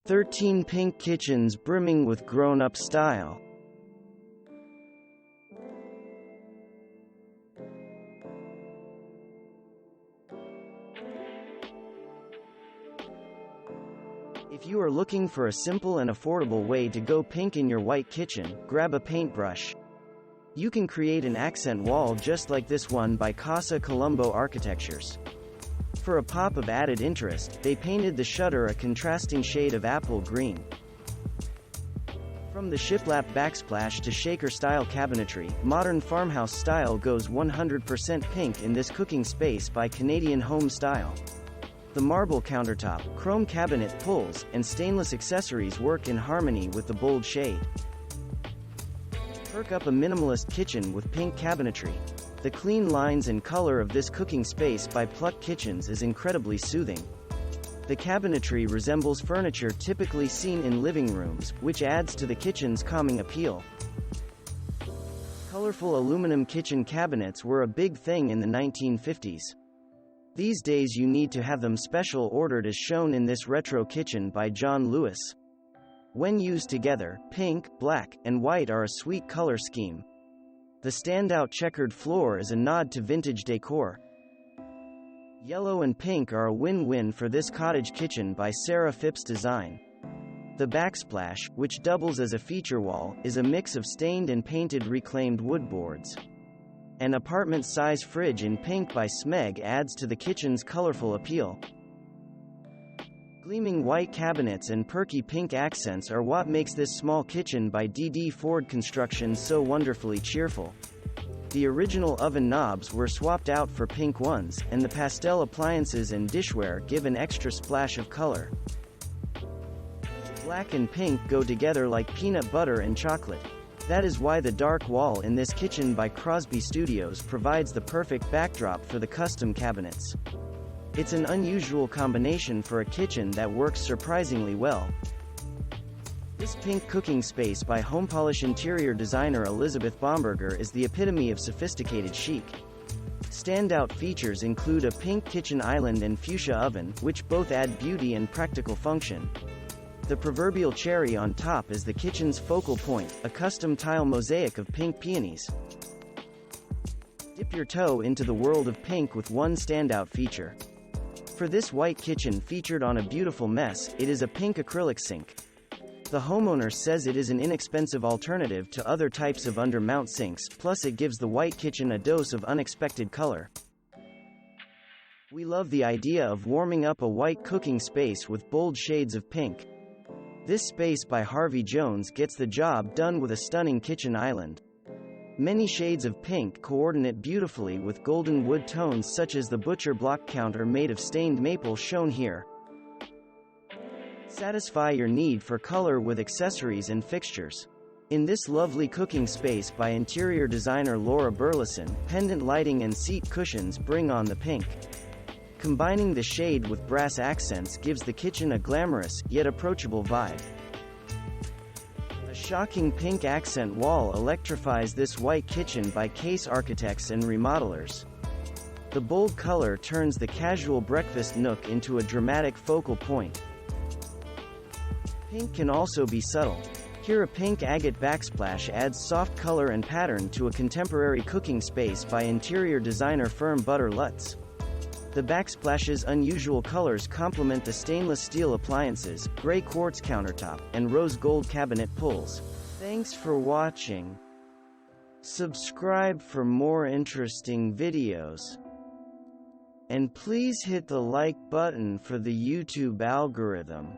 13 pink kitchens brimming with grown-up style. If you are looking for a simple and affordable way to go pink in your white kitchen, grab a paintbrush. You can create an accent wall just like this one by Casa Colombo Architectures. For a pop of added interest, they painted the shutter a contrasting shade of apple green. From the shiplap backsplash to shaker-style cabinetry, modern farmhouse style goes 100% pink in this cooking space by Canadian Home Style. The marble countertop, chrome cabinet pulls, and stainless accessories work in harmony with the bold shade. Perk up a minimalist kitchen with pink cabinetry. The clean lines and color of this cooking space by Pluck Kitchens is incredibly soothing. The cabinetry resembles furniture typically seen in living rooms, which adds to the kitchen's calming appeal. Colorful aluminum kitchen cabinets were a big thing in the 1950s. These days you need to have them special ordered as shown in this retro kitchen by John Lewis. When used together, pink, black, and white are a sweet color scheme. The standout checkered floor is a nod to vintage decor. Yellow and pink are a win-win for this cottage kitchen by Sarah Phipps Design. The Backsplash, which doubles as a feature wall, is a mix of stained and painted reclaimed wood boards. An apartment-size fridge in pink by Smeg adds to the kitchen's colorful appeal. Gleaming white cabinets and perky pink accents are what makes this small kitchen by D.D. Ford Construction so wonderfully cheerful. The original oven knobs were swapped out for pink ones, and the pastel appliances and dishware give an extra splash of color. Black and pink go together like peanut butter and chocolate. That is why the dark wall in this kitchen by Crosby Studios provides the perfect backdrop for the custom cabinets. It's an unusual combination for a kitchen that works surprisingly well. This pink cooking space by home polish interior designer Elizabeth Bomberger is the epitome of sophisticated chic. Standout features include a pink kitchen island and fuchsia oven, which both add beauty and practical function. The proverbial cherry on top is the kitchen's focal point, a custom tile mosaic of pink peonies. Dip your toe into the world of pink with one standout feature. For this white kitchen featured on a beautiful mess, it is a pink acrylic sink. The homeowner says it is an inexpensive alternative to other types of under-mount sinks, plus it gives the white kitchen a dose of unexpected color. We love the idea of warming up a white cooking space with bold shades of pink. This space by Harvey Jones gets the job done with a stunning kitchen island. Many shades of pink coordinate beautifully with golden wood tones such as the butcher block counter made of stained maple shown here. Satisfy your need for color with accessories and fixtures. In this lovely cooking space by interior designer Laura Burleson, pendant lighting and seat cushions bring on the pink. Combining the shade with brass accents gives the kitchen a glamorous, yet approachable vibe. A shocking pink accent wall electrifies this white kitchen by Case Architects and Remodelers. The bold color turns the casual breakfast nook into a dramatic focal point. Pink can also be subtle. Here a pink agate backsplash adds soft color and pattern to a contemporary cooking space by interior designer firm Butter Lutz. The backsplash's unusual colors complement the stainless steel appliances, gray quartz countertop, and rose gold cabinet pulls. Thanks for watching. Subscribe for more interesting videos. And please hit the like button for the YouTube algorithm.